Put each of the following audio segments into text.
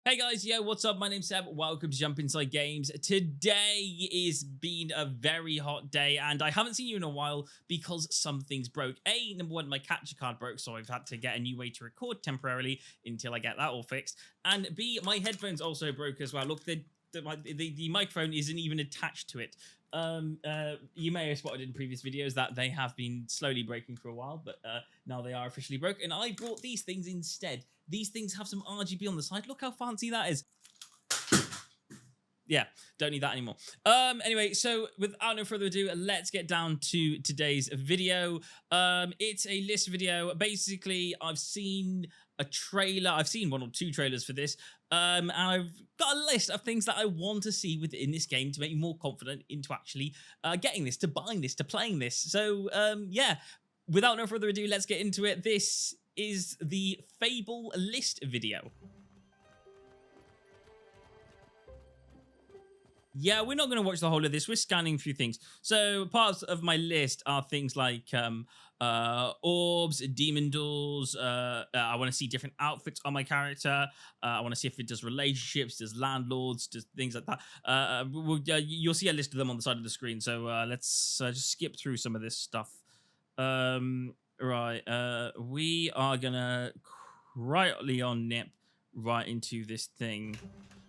Hey guys, yo, what's up? My name's Seb. Welcome to Jump Inside Games. Today is been a very hot day, and I haven't seen you in a while because something's broke. A, number one, my capture card broke, so I've had to get a new way to record temporarily until I get that all fixed. And B, my headphones also broke as well. Look, the microphone isn't even attached to it. You may have spotted in previous videos that they have been slowly breaking for a while, but now they are officially broke, and I brought these things instead. These things have some RGB on the side. Look how fancy that is. Yeah, don't need that anymore. Anyway, so without no further ado, let's get down to today's video. It's a list video. Basically, I've seen a trailer. I've seen one or two trailers for this. And I've got a list of things that I want to see within this game to make me more confident into actually getting this, to buying this, to playing this. So, yeah, without no further ado, let's get into it. This is the Fable list video. Yeah, we're not going to watch the whole of this. We're scanning through things. So parts of my list are things like orbs, demon doors. I want to see different outfits on my character. I want to see if it does relationships, does landlords, does things like that. You'll see a list of them on the side of the screen. So let's just skip through some of this stuff. Right. We are going to quietly on nip right into this thing.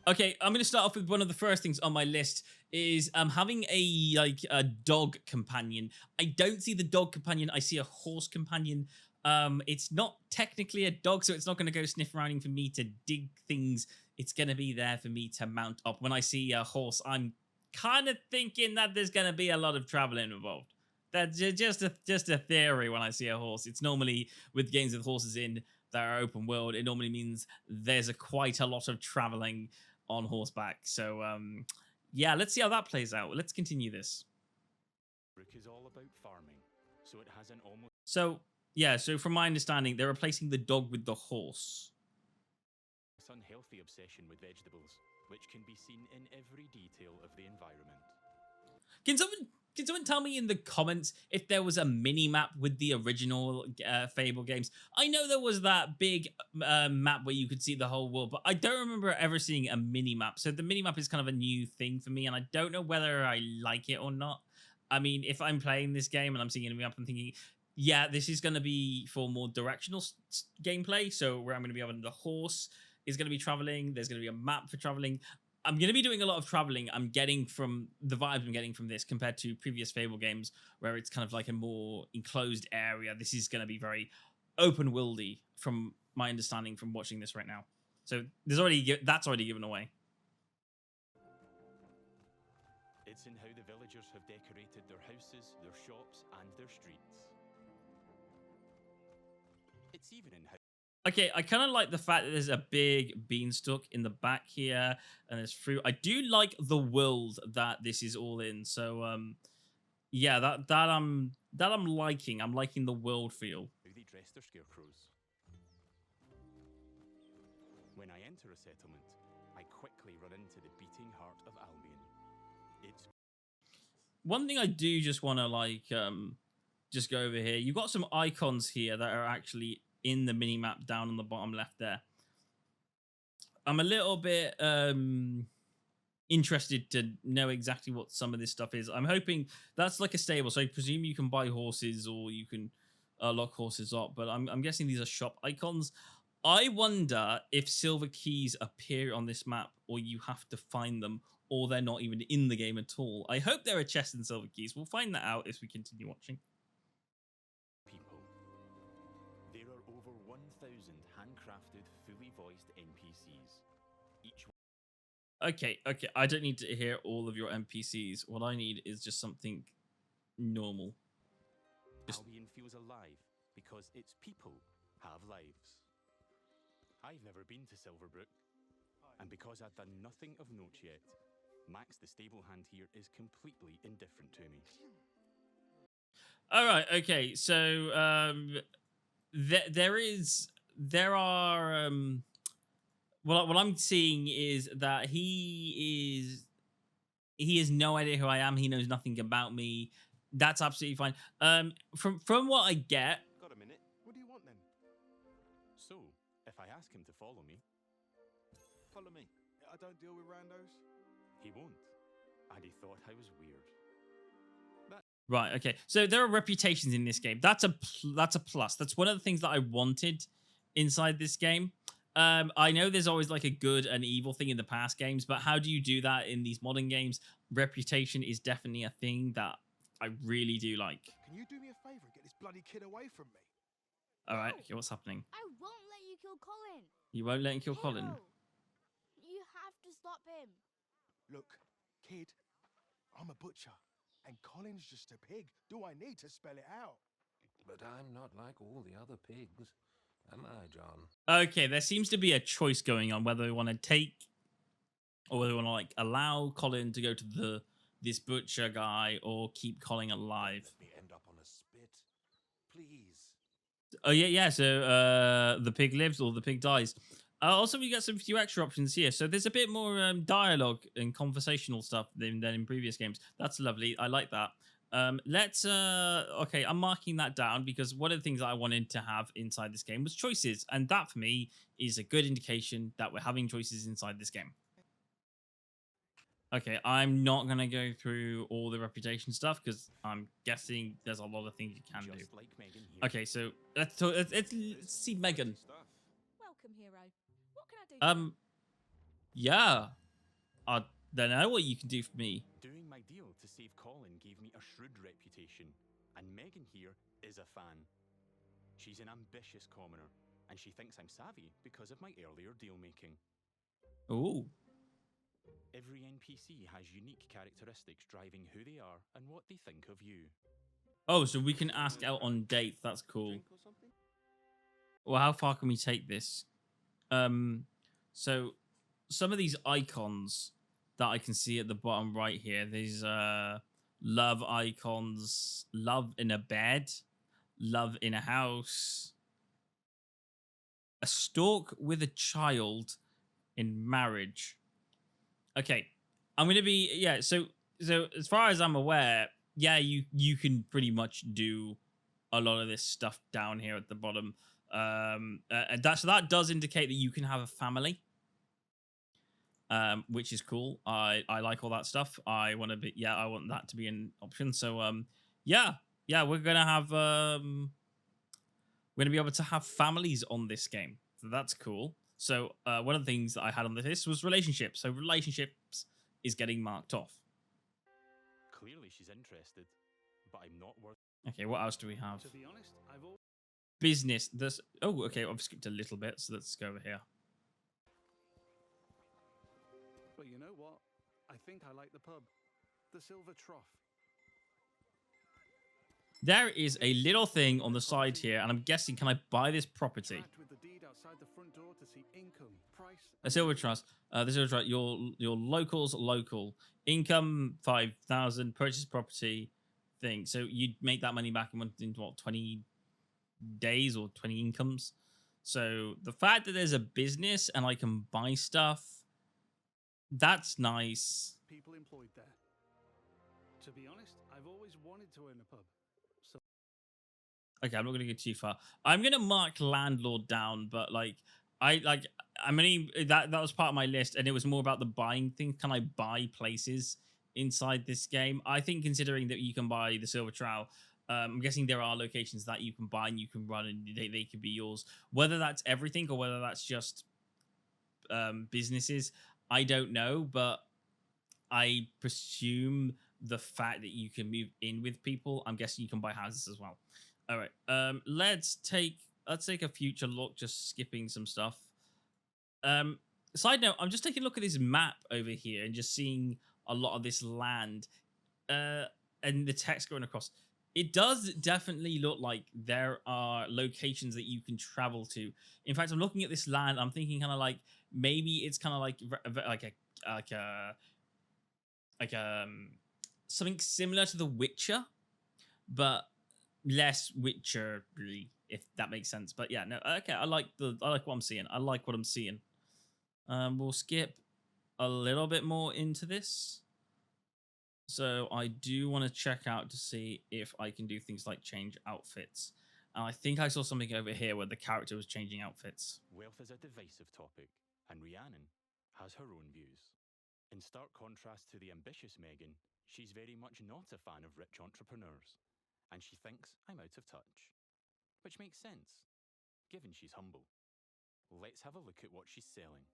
Okay, I'm going to start off with one of the first things on my list is having a dog companion. I don't see the dog companion. I see a horse companion. It's not technically a dog, so it's not going to go sniff around for me to dig things. It's going to be there for me to mount up. When I see a horse, I'm kind of thinking that there's going to be a lot of traveling involved. That's just a theory when I see a horse. It's normally with games with horses in that are open world, it normally means there's quite a lot of traveling on horseback. So yeah, let's see how that plays out. Let's continue this. Is all about farming, so it has an almost so from my understanding, they're replacing the dog with the horse. Unhealthy obsession with vegetables, which can be seen in every detail of the environment. Can someone tell me in the comments if there was a mini-map with the original Fable games? I know there was that big map where you could see the whole world, but I don't remember ever seeing a mini-map. So the mini-map is kind of a new thing for me, and I don't know whether I like it or not. I mean, if I'm playing this game and I'm seeing a mini-map, I'm thinking, yeah, this is going to be for more directional gameplay. So where I'm going to be having the horse is going to be traveling. There's going to be a map for traveling. I'm going to be doing a lot of traveling. I'm getting from the vibes I'm getting from this compared to previous Fable games where it's kind of like a more enclosed area. This is going to be very open worldy from my understanding from watching this right now. So that's already given away. It's in how the villagers have decorated their houses, their shops, and their streets. It's even in how... Okay, I kind of like the fact that there's a big beanstalk in the back here, and there's fruit. I do like the world that this is all in. So, yeah, that I'm liking. I'm liking the world feel. How they dress their scarecrows. When I enter a settlement, I quickly run into the beating heart of Albion. It's one thing I do just want to just go over here. You've got some icons here that are actually in the mini map down on the bottom left there. I'm a little bit interested to know exactly what some of this stuff is. I'm hoping that's like a stable, so I presume you can buy horses or you can lock horses up, but I'm guessing these are shop icons. I wonder if silver keys appear on this map or you have to find them, or they're not even in the game at all. I hope there are chests and silver keys. We'll find that out as we continue watching. There are over 1,000 handcrafted, fully voiced NPCs. Each Okay. I don't need to hear all of your NPCs. What I need is just something normal. Albion feels alive because its people have lives. I've never been to Silverbrook, and because I've done nothing of note yet, Max the stable hand here is completely indifferent to me. All right. Okay. So what I'm seeing is that he has no idea who I am. He knows nothing about me. That's absolutely fine. From what I get. Got a minute? What do you want then? So, if I ask him to follow me, follow me. I don't deal with randos. He won't. And he thought I was weird. Right. Okay. So there are reputations in this game. That's a plus. That's one of the things that I wanted inside this game. I know there's always like a good and evil thing in the past games, but how do you do that in these modern games? Reputation is definitely a thing that I really do like. Can you do me a favor and get this bloody kid away from me? All right. Okay. What's happening? I won't let you kill Colin. You won't let him kill Colin. Hero, you have to stop him. Look, kid, I'm a butcher. And Colin's just a pig. Do I need to spell it out? But I'm not like all the other pigs, am I, John? Okay, there seems to be a choice going on whether we want to take or whether we want to like allow Colin to go to this butcher guy or keep Colin alive. Let me end up on a spit, please. Oh yeah. So the pig lives or the pig dies. Also, we got some few extra options here. So there's a bit more dialogue and conversational stuff than in previous games. That's lovely. I like that. Okay, I'm marking that down because one of the things that I wanted to have inside this game was choices. And that for me is a good indication that we're having choices inside this game. Okay, I'm not going to go through all the reputation stuff because I'm guessing there's a lot of things you can do. Just like Megan here. Okay, so let's see Megan. Welcome, hero. What can I do? Yeah. I don't know what you can do for me. Doing my deal to save Colin gave me a shrewd reputation, and Megan here is a fan. She's an ambitious commoner, and she thinks I'm savvy because of my earlier deal making. Ooh. Every NPC has unique characteristics driving who they are and what they think of you. Oh, so we can ask out on dates. That's cool. Drink or something? Well, how far can we take this? So some of these icons that I can see at the bottom right here, these love icons, love in a bed, love in a house, a stork with a child in marriage. Okay, I'm gonna be So as far as I'm aware, yeah, you can pretty much do a lot of this stuff down here at the bottom. And that does indicate that you can have a family, which is cool. I like all that stuff. I want that to be an option. So we're gonna have we're gonna be able to have families on this game. So that's cool. So one of the things that I had on the list was relationships. So relationships is getting marked off. Clearly she's interested, but I'm not worth. Okay, what else do we have? To be honest, I've always Business. Okay, I've skipped a little bit, so let's go over here. But you know what? I think I like the pub. The Silver Trough. There is a little thing on the side here, and I'm guessing, can I buy this property? Interact with the deed outside the front door to see income, price. A Silver Trust. The Silver Trust. Your locals local income 5,000. Purchase property thing. So you'd make that money back in what 20 days or 20 incomes. So the fact that there's a business and I can buy stuff, that's nice. People employed there. To be honest, I've always wanted to own a pub. So Okay, I'm not going to go too far. I'm going to mark landlord down, but that was part of my list, and it was more about the buying thing. Can I buy places inside this game? I think considering that you can buy the Silver Trowel, I'm guessing there are locations that you can buy and you can run, and they could be yours. Whether that's everything or whether that's just businesses, I don't know, but I presume the fact that you can move in with people, I'm guessing you can buy houses as well. All right, let's take a future look, just skipping some stuff. Side note, I'm just taking a look at this map over here and just seeing a lot of this land and the text going across. It does definitely look like there are locations that you can travel to. In fact, I'm looking at this land. I'm thinking kind of like maybe it's kind of like something similar to The Witcher, but less Witcher-y, if that makes sense. But yeah, no, okay. I like what I'm seeing. I like what I'm seeing. We'll skip a little bit more into this. So I do want to check out to see if I can do things like change outfits. And I think I saw something over here where the character was changing outfits. Wealth is a divisive topic, and Rhiannon, has her own views. In stark contrast to the ambitious Megan, she's very much not a fan of rich entrepreneurs, and she thinks I'm out of touch. Which makes sense, given she's humble. Let's have a look at what she's selling.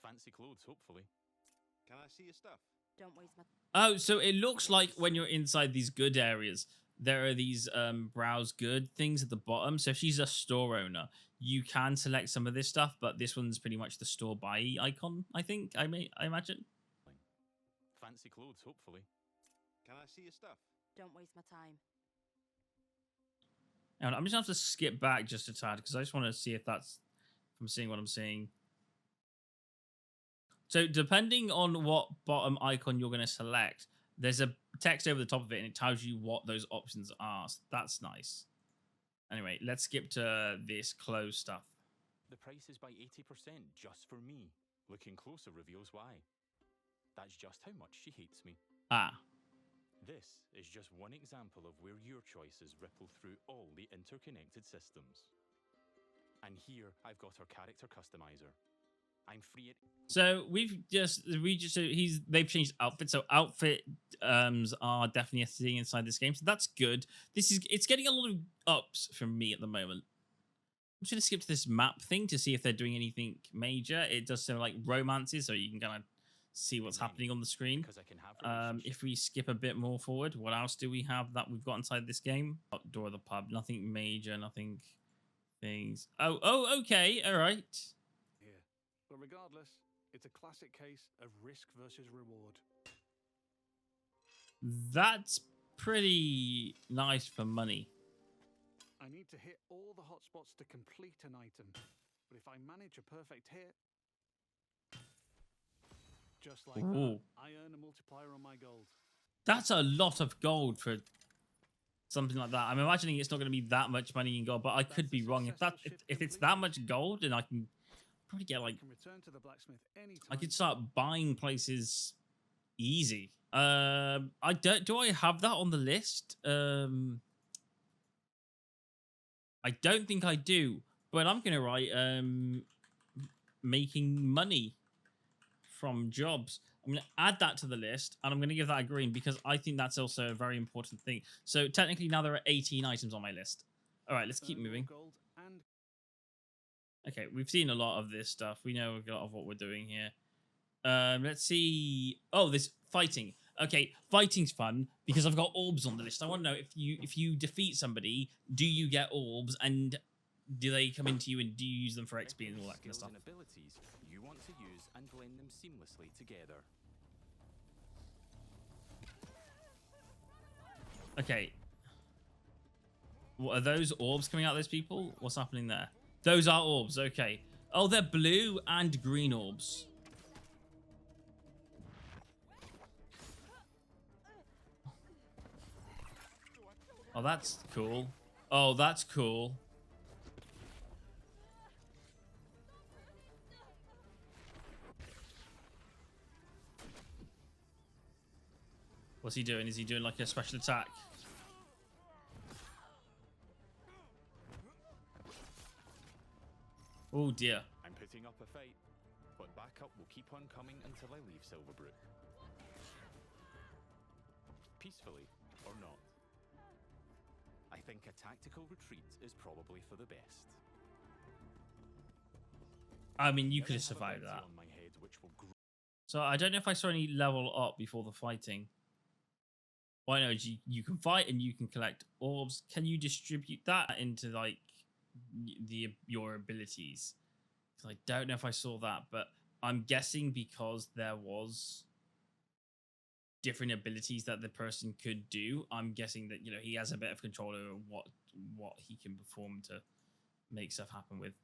Fancy clothes, hopefully. Can I see your stuff? Don't waste my. Oh, so it looks like when you're inside these good areas, there are these browse good things at the bottom. So if she's a store owner, you can select some of this stuff, but this one's pretty much the store buy icon, I think. I imagine. Fancy clothes, hopefully. Can I see your stuff? Don't waste my time. And I'm just gonna have to skip back just a tad because I just want to see if I'm seeing what I'm seeing. So depending on what bottom icon you're going to select, there's a text over the top of it and it tells you what those options are. So that's nice. Anyway, let's skip to this clothes stuff. The price is by 80% just for me. Looking closer reveals why. That's just how much she hates me. Ah. This is just one example of where your choices ripple through all the interconnected systems. And here I've got our character customizer. I'm free at... So they've changed outfits. So outfit are definitely a thing inside this game. So that's good. It's getting a lot of ups from me at the moment. I'm just gonna skip to this map thing to see if they're doing anything major. It does sound like romances, so you can kind of see what's happening on the screen. Because I can have If we skip a bit more forward, what else do we have that we've got inside this game? Outdoor of the pub, nothing major, nothing things. Oh, okay, all right. Here. But regardless, it's a classic case of risk versus reward. That's pretty nice for money. I need to hit all the hotspots to complete an item. But if I manage a perfect hit, just like that, I earn a multiplier on my gold. That's a lot of gold for something like that. I'm imagining it's not going to be that much money in gold, but I could be wrong. If it's that much gold, then I can probably get like Return to the blacksmith anytime. I could start buying places easy. I don't. Do I have that on the list? I don't think I do, but I'm gonna write making money from jobs. I'm going to add that to the list, and I'm going to give that a green because I think that's also a very important thing. So technically now there are 18 items on my list. All right, let's keep moving. Okay, we've seen a lot of this stuff. We know a lot of what we're doing here. Let's see. Oh, this fighting. Okay, fighting's fun because I've got orbs on the list. I want to know if you defeat somebody, do you get orbs, and do they come into you, and do you use them for XP and all that kind of stuff? Abilities you want to use and blend them seamlessly together. Okay. What are those orbs coming out of those people? What's happening there? Those are orbs, okay. Oh, they're blue and green orbs. Oh, that's cool. Oh, that's cool. What's he doing? Is he doing like a special attack? Oh dear. I'm putting up a fight, but backup will keep on coming until I leave Silverbrook. Peacefully or not. I think a tactical retreat is probably for the best. I mean, you could have survived that. On my head, which will grow. So I don't know if I saw any level up before the fighting. Well, I know you can fight and you can collect orbs. Can you distribute that into like your abilities? Because I don't know if I saw that, but I'm guessing because there was different abilities that the person could do. I'm guessing that he has a bit of control over what he can perform to make stuff happen with.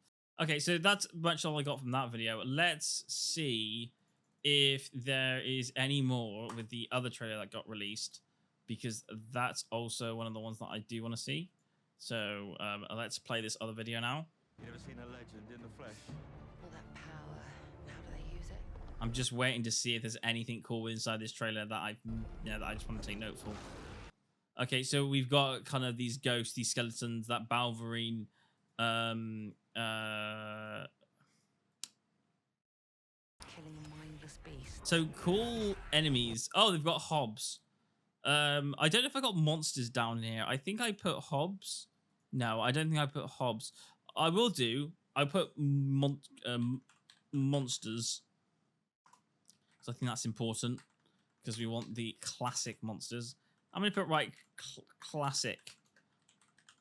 Okay, so that's much all I got from that video. Let's see if there is any more with the other trailer that got released, because that's also one of the ones that I do want to see. So let's play this other video now. You ever seen a legend in the flesh? All that power. How do they use it? I'm just waiting to see if there's anything cool inside this trailer that I just want to take note for. Okay, so we've got kind of these ghosts, these skeletons, that Balverine Killing ruthless beast. So cool enemies. Oh, they've got hobs. I don't know if I got monsters down here. I think I put hobs. No, I don't think I put hobs. I will do. I put monsters. So I think that's important because we want the classic monsters. I'm going to put classic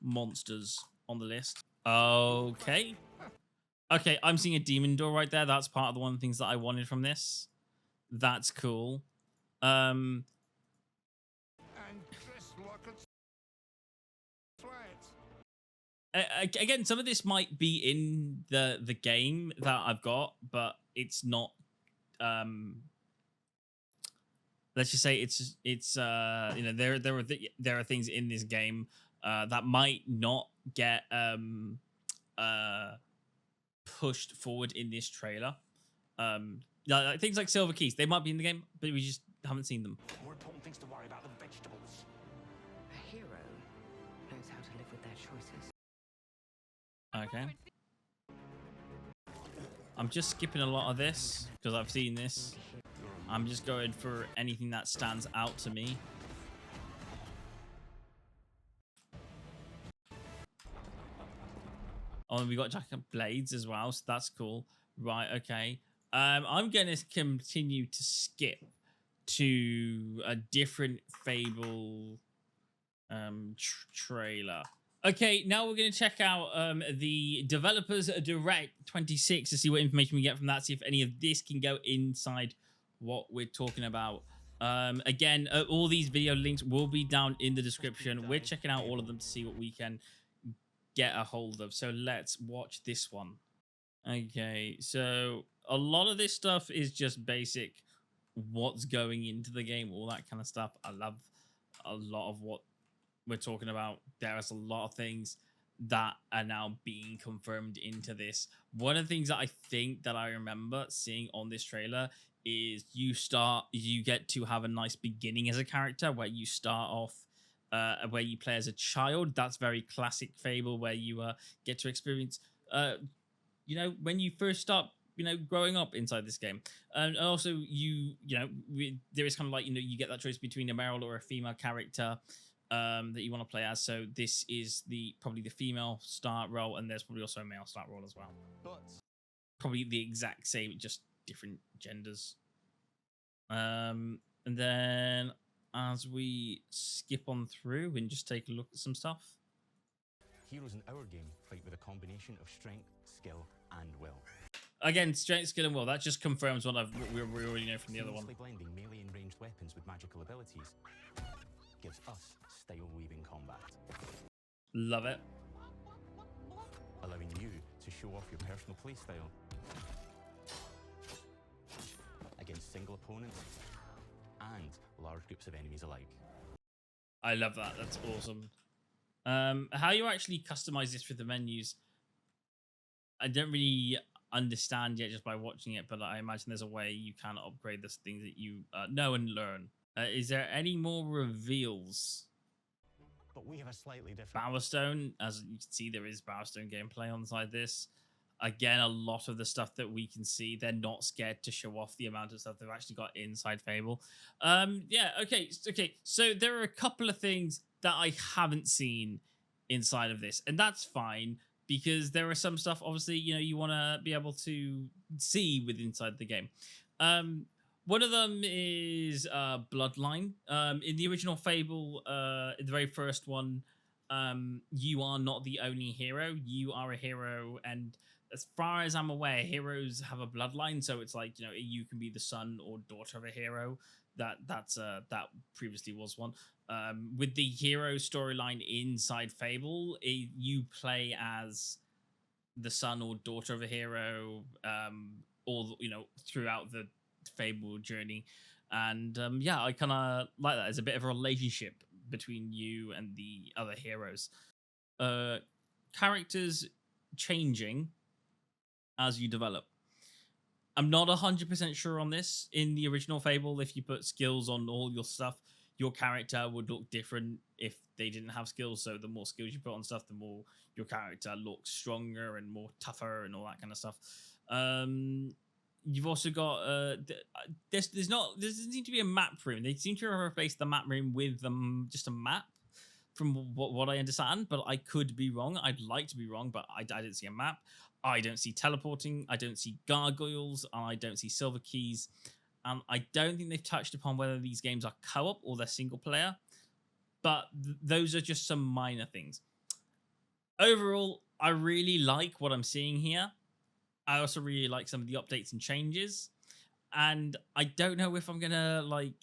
monsters on the list. Okay. Okay, I'm seeing a demon door right there. That's part of the one of the things that I wanted from this. That's cool. And just like a Again, some of this might be in the game that I've got, but it's not. Let's just say it's you know, there are things in this game that might not get pushed forward in this trailer. Like things like silver keys, they might be in the game, but we just haven't seen them. More important things to worry about than vegetables. A hero knows how to live with their choices. Okay. I'm just skipping a lot of this because I've seen this. I'm just going for anything that stands out to me. Oh, and we got jack blades as well, so that's cool. Right, okay. I'm going to continue to skip to a different Fable trailer. Okay, now we're going to check out the Developers Direct 26 to see what information we get from that, see if any of this can go inside what we're talking about. Again, all these video links will be down in the description. We're checking out all of them to see what we can get a hold of. So let's watch this one. Okay, so a lot of this stuff is just basic what's going into the game, all that kind of stuff. I love a lot of what we're talking about. There's a lot of things that are now being confirmed into this. One of the things that I think that I remember seeing on this trailer is you get to have a nice beginning as a character where you start off where you play as a child. That's very classic Fable, where you get to experience you know, when you first start, you know, growing up inside this game. And also there is kind of like, you know, you get that choice between a male or a female character that you want to play as. So this is probably the female start role, and there's probably also a male start role as well. But Probably the exact same, just different genders. And then as we skip on through and just take a look at some stuff. Heroes in our game fight with a combination of strength, skill, and will. Again, strength, skill, and will. That just confirms what we already know from the other one. Seamlessly blending melee and ranged weapons with magical abilities gives us style-weaving combat, Love it. allowing you to show off your personal playstyle against single opponents and large groups of enemies alike. I love that. That's awesome. How you actually customize this with the menus, I don't really understand yet just by watching it, but I imagine there's a way you can upgrade the things that you know and learn. Is there any more reveals? But we have a slightly different... Bowerstone, as you can see, there is Bowerstone gameplay on side this. Again, a lot of the stuff that we can see, they're not scared to show off the amount of stuff they've actually got inside Fable. Yeah, okay. So there are a couple of things that I haven't seen inside of this, and that's fine, because there are some stuff, obviously, you know, you want to be able to see with inside the game. One of them is Bloodline. In the original Fable, in the very first one, you are not the only hero. You are a hero, and as far as I'm aware, heroes have a bloodline. So it's like, you know, you can be the son or daughter of a hero. That previously was one. With the hero storyline inside Fable, you play as the son or daughter of a hero, all, you know, throughout the Fable journey. And yeah, I kind of like that. It's a bit of a relationship between you and the other heroes. Characters changing as you develop. I'm not 100% sure on this. In the original Fable, if you put skills on all your stuff, your character would look different if they didn't have skills. So the more skills you put on stuff, the more your character looks stronger and more tougher and all that kind of stuff. you've also got there doesn't seem to be a map room. They seem to have replaced the map room with just a map, from what I understand. But I could be wrong. I'd like to be wrong, but I didn't see a map. I don't see teleporting. I don't see gargoyles. And I don't see silver keys. I don't think they've touched upon whether these games are co-op or they're single player. But those are just some minor things. Overall, I really like what I'm seeing here. I also really like some of the updates and changes. And I don't know if I'm going to, like,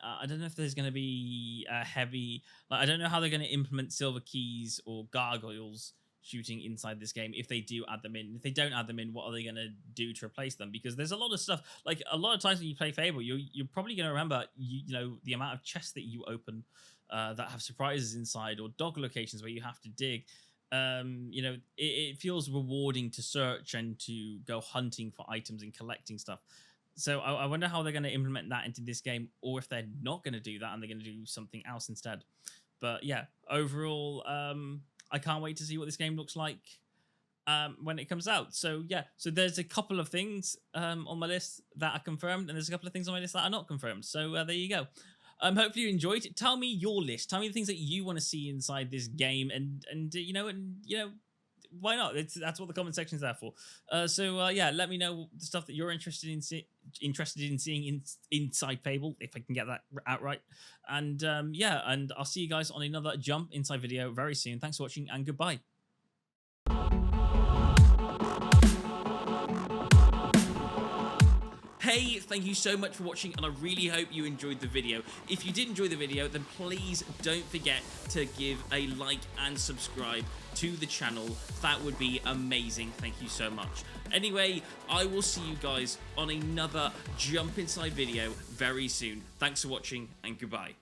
I don't know if there's going to be a heavy, like, I don't know how they're going to implement silver keys or gargoyles shooting inside this game if they do add them in. If they don't add them in, what are they going to do to replace them? Because there's a lot of stuff, like, a lot of times when you play Fable, you're probably going to remember, you know, the amount of chests that you open that have surprises inside, or dog locations where you have to dig. You know, it feels rewarding to search and to go hunting for items and collecting stuff. So I wonder how they're going to implement that into this game, or if they're not going to do that and they're going to do something else instead. But yeah, overall, I can't wait to see what this game looks like when it comes out. So yeah, so there's a couple of things on my list that are confirmed, and there's a couple of things on my list that are not confirmed. So there you go. Hopefully you enjoyed it. Tell me your list. Tell me the things that you want to see inside this game, and you know, why not? That's what the comment section is there for. So yeah, let me know the stuff that you're interested in seeing inside Fable, if I can get that out right. And yeah, and I'll see you guys on another Jump Inside video very soon. Thanks for watching, and goodbye. Hey, thank you so much for watching, and I really hope you enjoyed the video. If you did enjoy the video, then please don't forget to give a like and subscribe to the channel. That would be amazing. Thank you so much. Anyway, I will see you guys on another Jump Inside video very soon. Thanks for watching, and goodbye.